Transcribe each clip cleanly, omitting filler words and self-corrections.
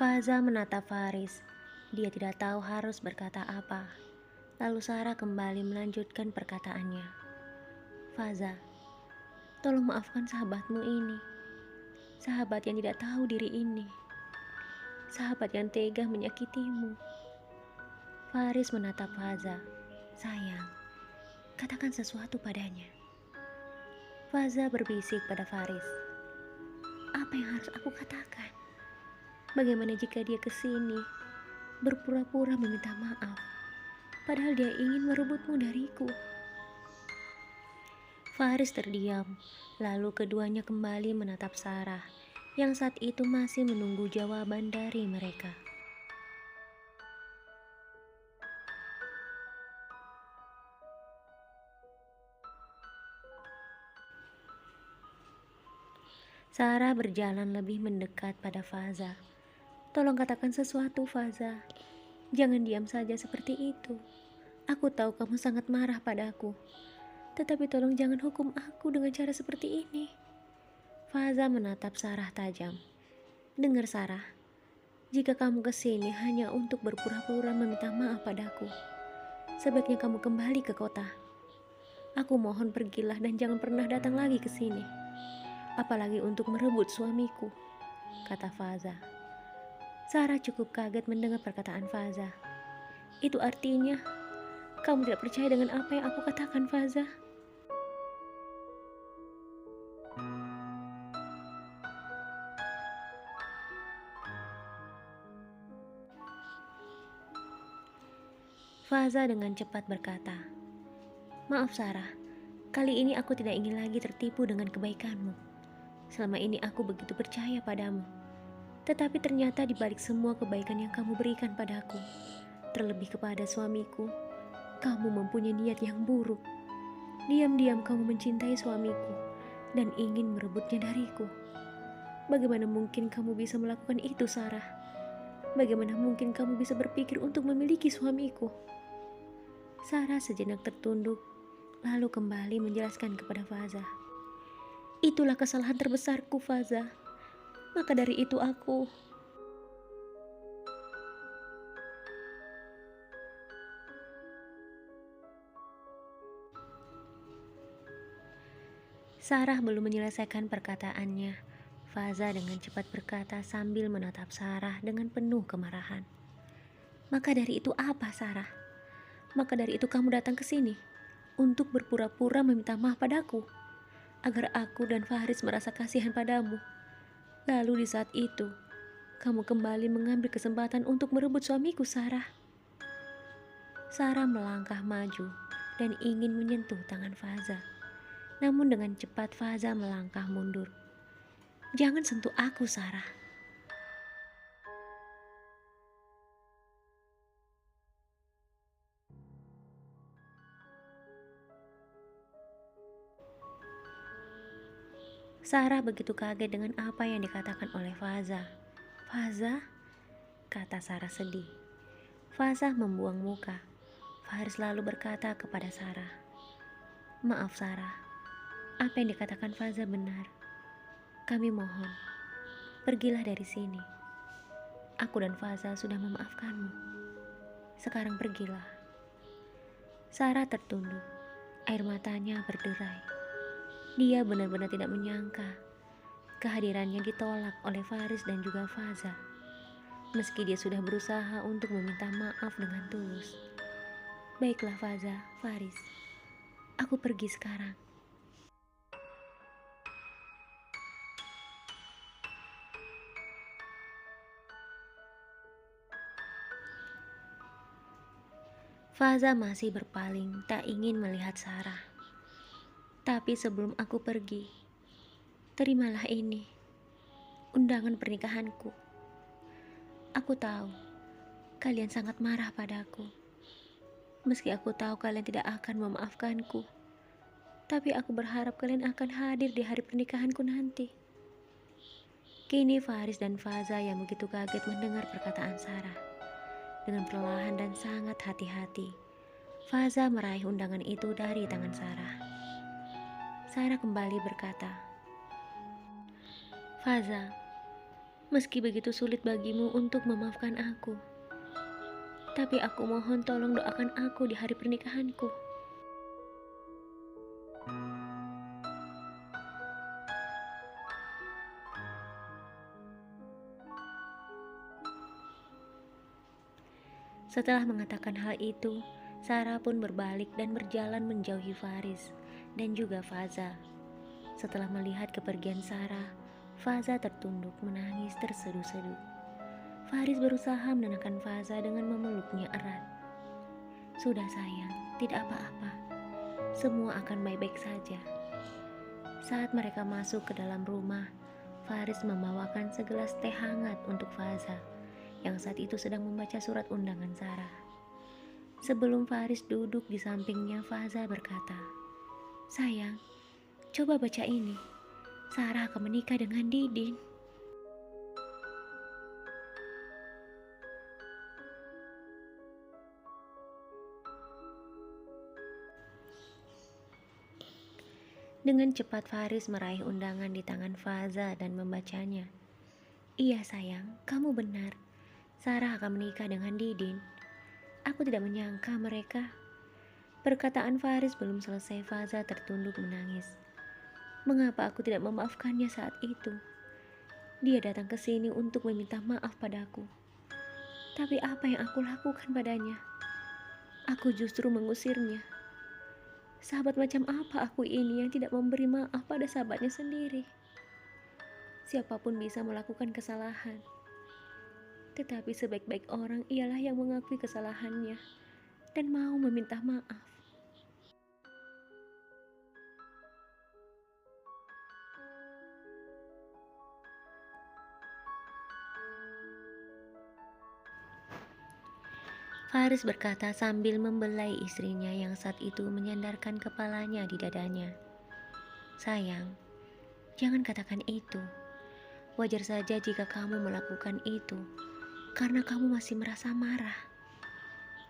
Faza menatap Faris. Dia tidak tahu harus berkata apa. Lalu Sarah kembali melanjutkan perkataannya. Faza, tolong maafkan sahabatmu ini. Sahabat yang tidak tahu diri ini. Sahabat yang tega menyakitimu. Faris menatap Faza. Sayang, katakan sesuatu padanya. Faza berbisik pada Faris. Apa yang harus aku katakan? Bagaimana jika dia kesini, berpura-pura meminta maaf, padahal dia ingin merebutmu dariku? Faris terdiam, lalu keduanya kembali menatap Sarah, yang saat itu masih menunggu jawaban dari mereka. Sarah berjalan lebih mendekat pada Faza. Tolong katakan sesuatu, Faza. Jangan diam saja seperti itu. Aku tahu kamu sangat marah padaku. Tetapi tolong jangan hukum aku dengan cara seperti ini. Faza menatap Sarah tajam. Dengar Sarah, jika kamu kesini hanya untuk berpura-pura meminta maaf padaku, sebaiknya kamu kembali ke kota. Aku mohon pergilah dan jangan pernah datang lagi ke sini. Apalagi untuk merebut suamiku, kata Faza. Sarah cukup kaget mendengar perkataan Faza. Itu artinya, kamu tidak percaya dengan apa yang aku katakan, Faza? Faza dengan cepat berkata, maaf Sarah, kali ini aku tidak ingin lagi tertipu dengan kebaikanmu. Selama ini aku begitu percaya padamu. Tetapi ternyata di balik semua kebaikan yang kamu berikan padaku, terlebih kepada suamiku, kamu mempunyai niat yang buruk. Diam-diam kamu mencintai suamiku dan ingin merebutnya dariku. Bagaimana mungkin kamu bisa melakukan itu, Sarah? Bagaimana mungkin kamu bisa berpikir untuk memiliki suamiku? Sarah sejenak tertunduk, lalu kembali menjelaskan kepada Faza. Itulah kesalahan terbesarku, Faza. Maka dari itu Sarah belum menyelesaikan perkataannya. Faza dengan cepat berkata sambil menatap Sarah dengan penuh kemarahan. Maka dari itu apa, Sarah? Maka dari itu kamu datang ke sini untuk berpura-pura meminta maaf padaku, agar aku dan Faris merasa kasihan padamu. Lalu di saat itu, kamu kembali mengambil kesempatan untuk merebut suamiku, Sarah. Sarah melangkah maju dan ingin menyentuh tangan Faza. Namun dengan cepat Faza melangkah mundur. Jangan sentuh aku, Sarah. Sarah begitu kaget dengan apa yang dikatakan oleh Faza. Faza? Kata Sarah sedih. Faza membuang muka. Faris lalu berkata kepada Sarah, maaf Sarah, apa yang dikatakan Faza benar. Kami mohon, pergilah dari sini. Aku dan Faza sudah memaafkanmu. Sekarang pergilah. Sarah tertunduk, air matanya berderai. Dia benar-benar tidak menyangka kehadirannya ditolak oleh Faris dan juga Faza. Meski dia sudah berusaha untuk meminta maaf dengan tulus. Baiklah Faza, Faris, aku pergi sekarang. Faza masih berpaling, tak ingin melihat Sarah. Tapi sebelum aku pergi, terimalah ini, undangan pernikahanku. Aku tahu, kalian sangat marah padaku. Meski aku tahu kalian tidak akan memaafkanku, tapi aku berharap kalian akan hadir di hari pernikahanku nanti. Kini Faris dan Faza yang begitu kaget mendengar perkataan Sarah. Dengan perlahan dan sangat hati-hati, Faza meraih undangan itu dari tangan Sarah. Sarah kembali berkata, Faza, Meski begitu sulit bagimu untuk memaafkan aku, tapi aku mohon tolong doakan aku di hari pernikahanku. Setelah mengatakan hal itu, Sarah pun berbalik dan berjalan menjauhi Faris dan juga Faza. Setelah melihat kepergian Sarah, Faza tertunduk menangis terseduh-seduh. Faris berusaha menenangkan Faza dengan memeluknya erat. Sudah sayang, tidak apa-apa. Semua akan baik-baik saja. Saat mereka masuk ke dalam rumah, Faris membawakan segelas teh hangat untuk Faza yang saat itu sedang membaca surat undangan Sarah. Sebelum Faris duduk di sampingnya, Faza berkata, "Sayang, coba baca ini. Sarah akan menikah dengan Didin." Dengan cepat Faris meraih undangan di tangan Faza dan membacanya. "Iya sayang, kamu benar. Sarah akan menikah dengan Didin. Aku tidak menyangka mereka." Perkataan Faris belum selesai, Faza tertunduk menangis. "Mengapa aku tidak memaafkannya saat itu? Dia datang ke sini untuk meminta maaf padaku. Tapi apa yang aku lakukan padanya? Aku justru mengusirnya. Sahabat macam apa aku ini yang tidak memberi maaf pada sahabatnya sendiri? Siapapun bisa melakukan kesalahan. Tetapi sebaik-baik orang ialah yang mengakui kesalahannya dan mau meminta maaf." Faris berkata sambil membelai istrinya yang saat itu menyandarkan kepalanya di dadanya. "Sayang, jangan katakan itu. Wajar saja jika kamu melakukan itu, karena kamu masih merasa marah.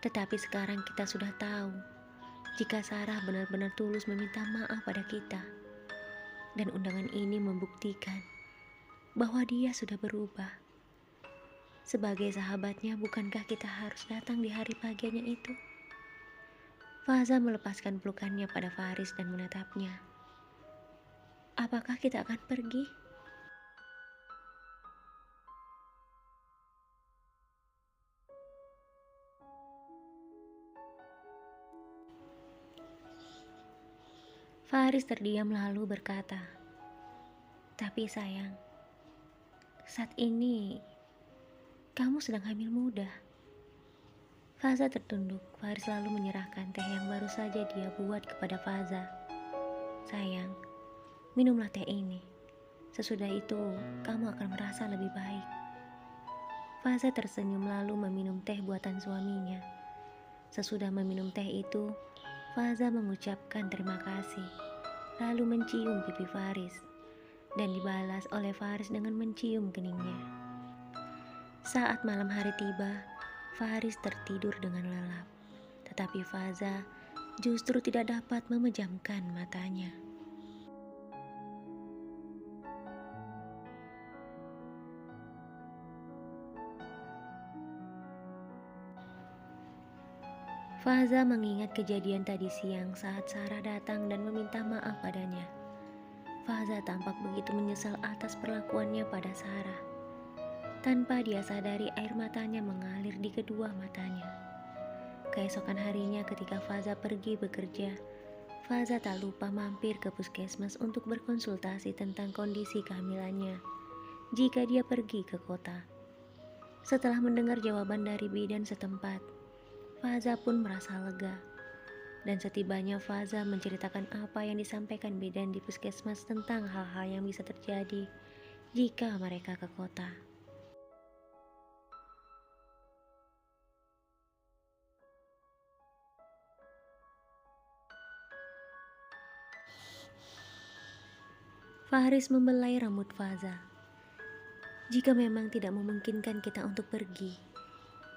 Tetapi sekarang kita sudah tahu jika Sarah benar-benar tulus meminta maaf pada kita. Dan undangan ini membuktikan bahwa dia sudah berubah. Sebagai sahabatnya, bukankah kita harus datang di hari bahagianya itu?" Faza melepaskan pelukannya pada Faris dan menatapnya. "Apakah kita akan pergi?" Faris terdiam lalu berkata, "Tapi sayang, saat ini kamu sedang hamil muda." Faza tertunduk. Faris lalu menyerahkan teh yang baru saja dia buat kepada Faza. "Sayang, minumlah teh ini. Sesudah itu, kamu akan merasa lebih baik." Faza tersenyum lalu meminum teh buatan suaminya. Sesudah meminum teh itu, Faza mengucapkan terima kasih, lalu mencium pipi Faris, dan dibalas oleh Faris dengan mencium keningnya. Saat malam hari tiba, Faris tertidur dengan lelap, tetapi Faza justru tidak dapat memejamkan matanya. Faza mengingat kejadian tadi siang saat Sarah datang dan meminta maaf padanya. Faza tampak begitu menyesal atas perlakuannya pada Sarah. Tanpa dia sadari, air matanya mengalir di kedua matanya. Keesokan harinya ketika Faza pergi bekerja, Faza tak lupa mampir ke puskesmas untuk berkonsultasi tentang kondisi kehamilannya jika dia pergi ke kota. Setelah mendengar jawaban dari bidan setempat, Faza pun merasa lega. Dan setibanya Faza menceritakan apa yang disampaikan bidan di puskesmas tentang hal-hal yang bisa terjadi jika mereka ke kota. Faris membelai rambut Faza. "Jika memang tidak memungkinkan kita untuk pergi,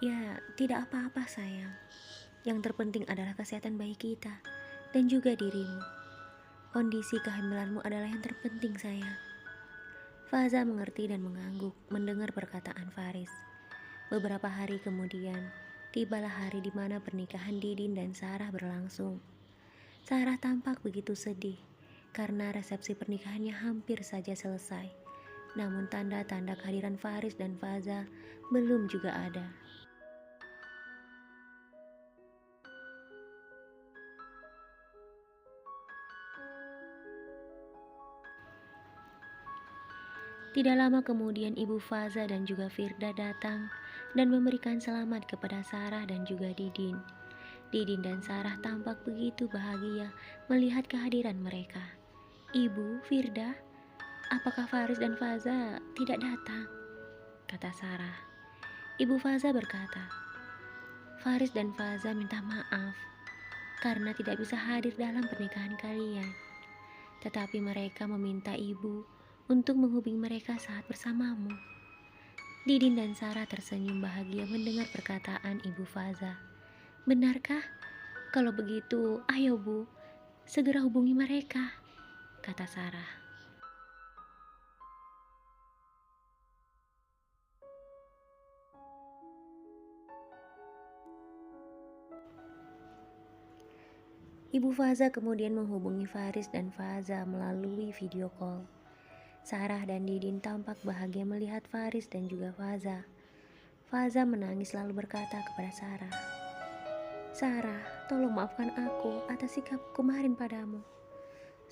ya tidak apa-apa sayang. Yang terpenting adalah kesehatan bayi kita dan juga dirimu. Kondisi kehamilanmu adalah yang terpenting sayang." Faza mengerti dan mengangguk mendengar perkataan Faris. Beberapa hari kemudian, tibalah hari di mana pernikahan Didin dan Sarah berlangsung. Sarah tampak begitu sedih karena resepsi pernikahannya hampir saja selesai. Namun tanda-tanda kehadiran Faris dan Faza belum juga ada. Tidak lama kemudian Ibu Faza dan juga Firda datang dan memberikan selamat kepada Sarah dan juga Didin. Didin dan Sarah tampak begitu bahagia melihat kehadiran mereka. "Ibu, Firda, apakah Faris dan Faza tidak datang?" kata Sarah. Ibu Faza berkata, "Faris dan Faza minta maaf karena tidak bisa hadir dalam pernikahan kalian. Tetapi mereka meminta ibu untuk menghubungi mereka saat bersamamu." Didin dan Sarah tersenyum bahagia mendengar perkataan Ibu Faza. "Benarkah? Kalau begitu, ayo Bu, segera hubungi mereka," kata Sarah. Ibu Faza kemudian menghubungi Faris dan Faza melalui video call. Sarah dan Didin tampak bahagia melihat Faris dan juga Faza. Faza menangis lalu berkata kepada Sarah, "Sarah, tolong maafkan aku atas sikap kemarin padamu.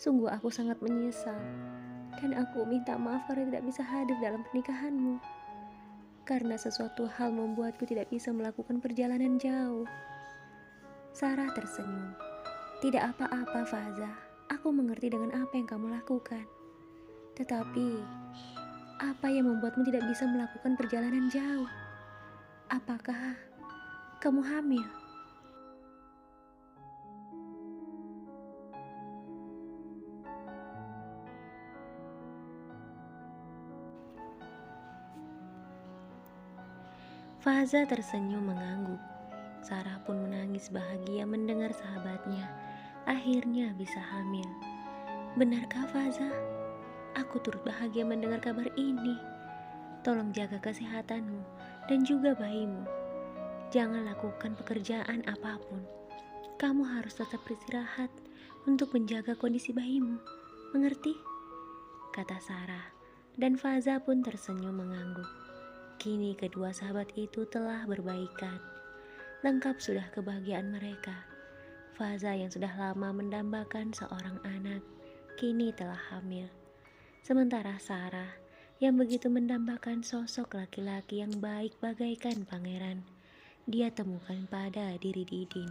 Sungguh aku sangat menyesal, dan aku minta maaf karena tidak bisa hadir dalam pernikahanmu. Karena sesuatu hal membuatku tidak bisa melakukan perjalanan jauh." Sarah tersenyum. "Tidak apa-apa Faza, aku mengerti dengan apa yang kamu lakukan. Tetapi, apa yang membuatmu tidak bisa melakukan perjalanan jauh? Apakah kamu hamil?" Faza tersenyum mengangguk. Sarah pun menangis bahagia mendengar sahabatnya akhirnya bisa hamil. "Benarkah Faza? Aku turut bahagia mendengar kabar ini. Tolong jaga kesehatanmu dan juga bayimu. Jangan lakukan pekerjaan apapun. Kamu harus tetap beristirahat untuk menjaga kondisi bayimu. Mengerti?" kata Sarah. Dan Faza pun tersenyum mengangguk. Kini kedua sahabat itu telah berbaikan. Lengkap sudah kebahagiaan mereka. Faza yang sudah lama mendambakan seorang anak, kini telah hamil. Sementara Sarah yang begitu mendambakan sosok laki-laki yang baik bagaikan pangeran, dia temukan pada diri Didin.